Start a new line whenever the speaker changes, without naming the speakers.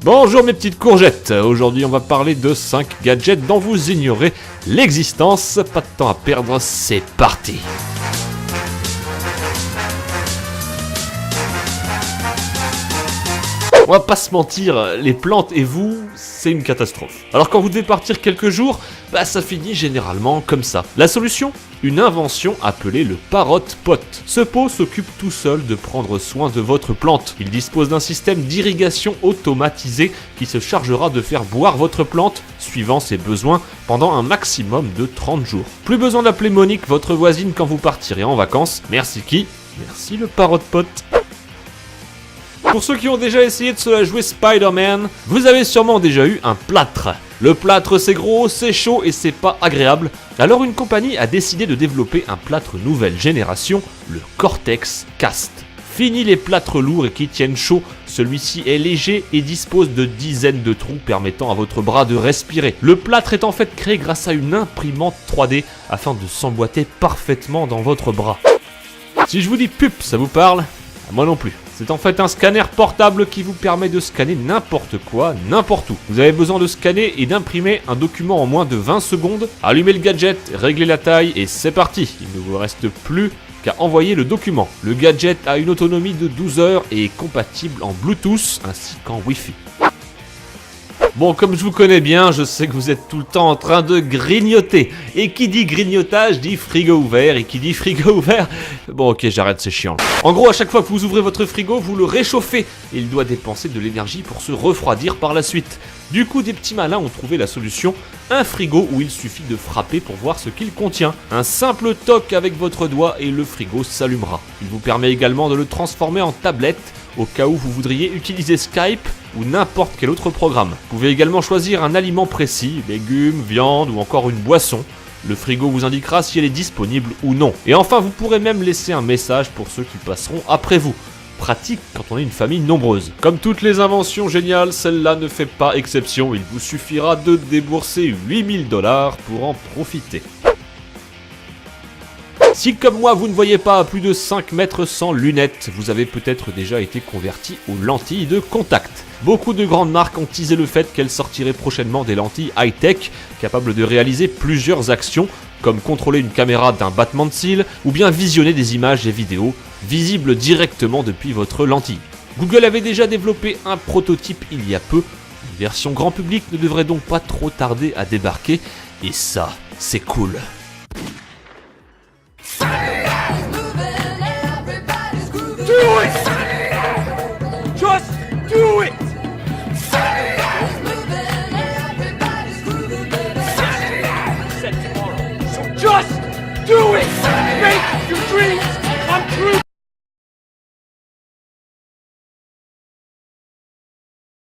Bonjour mes petites courgettes, aujourd'hui on va parler de 5 gadgets dont vous ignorez l'existence. Pas de temps à perdre, c'est parti. On va pas se mentir, les plantes et vous, c'est une catastrophe. Alors quand vous devez partir quelques jours, ça finit généralement comme ça. La solution ? Une invention appelée le Parrot Pot. Ce pot s'occupe tout seul de prendre soin de votre plante. Il dispose d'un système d'irrigation automatisé qui se chargera de faire boire votre plante, suivant ses besoins, pendant un maximum de 30 jours. Plus besoin d'appeler Monique, votre voisine, quand vous partirez en vacances. Merci qui ? Merci le Parrot Pot. Pour ceux qui ont déjà essayé de se la jouer Spider-Man, vous avez sûrement déjà eu un plâtre. Le plâtre c'est gros, c'est chaud et c'est pas agréable. Alors une compagnie a décidé de développer un plâtre nouvelle génération, le Cortex Cast. Fini les plâtres lourds et qui tiennent chaud, celui-ci est léger et dispose de dizaines de trous permettant à votre bras de respirer. Le plâtre est en fait créé grâce à une imprimante 3D afin de s'emboîter parfaitement dans votre bras. Si je vous dis PUP, ça vous parle ? Moi non plus. C'est en fait un scanner portable qui vous permet de scanner n'importe quoi, n'importe où. Vous avez besoin de scanner et d'imprimer un document en moins de 20 secondes. Allumez le gadget, réglez la taille et c'est parti. Il ne vous reste plus qu'à envoyer le document. Le gadget a une autonomie de 12 heures et est compatible en Bluetooth ainsi qu'en Wi-Fi. Bon, comme je vous connais bien, je sais que vous êtes tout le temps en train de grignoter. Et qui dit grignotage dit frigo ouvert. Et qui dit frigo ouvert... Bon, ok, j'arrête, c'est chiant. En gros, à chaque fois que vous ouvrez votre frigo, vous le réchauffez. Et il doit dépenser de l'énergie pour se refroidir par la suite. Du coup, des petits malins ont trouvé la solution. Un frigo où il suffit de frapper pour voir ce qu'il contient. Un simple toc avec votre doigt et le frigo s'allumera. Il vous permet également de le transformer en tablette au cas où vous voudriez utiliser Skype ou n'importe quel autre programme. Vous pouvez également choisir un aliment précis, légumes, viande ou encore une boisson. Le frigo vous indiquera si elle est disponible ou non. Et enfin, vous pourrez même laisser un message pour ceux qui passeront après vous. Pratique quand on est une famille nombreuse. Comme toutes les inventions géniales, celle-là ne fait pas exception. Il vous suffira de débourser 8000 $ pour en profiter. Si comme moi vous ne voyez pas à plus de 5 mètres sans lunettes, vous avez peut-être déjà été converti aux lentilles de contact. Beaucoup de grandes marques ont teasé le fait qu'elles sortiraient prochainement des lentilles high-tech, capables de réaliser plusieurs actions, comme contrôler une caméra d'un battement de cils, ou bien visionner des images et vidéos, visibles directement depuis votre lentille. Google avait déjà développé un prototype il y a peu, une version grand public ne devrait donc pas trop tarder à débarquer, et ça, c'est cool.
Do it! Just do it! Said tomorrow. So just do it! Make your dreams come true!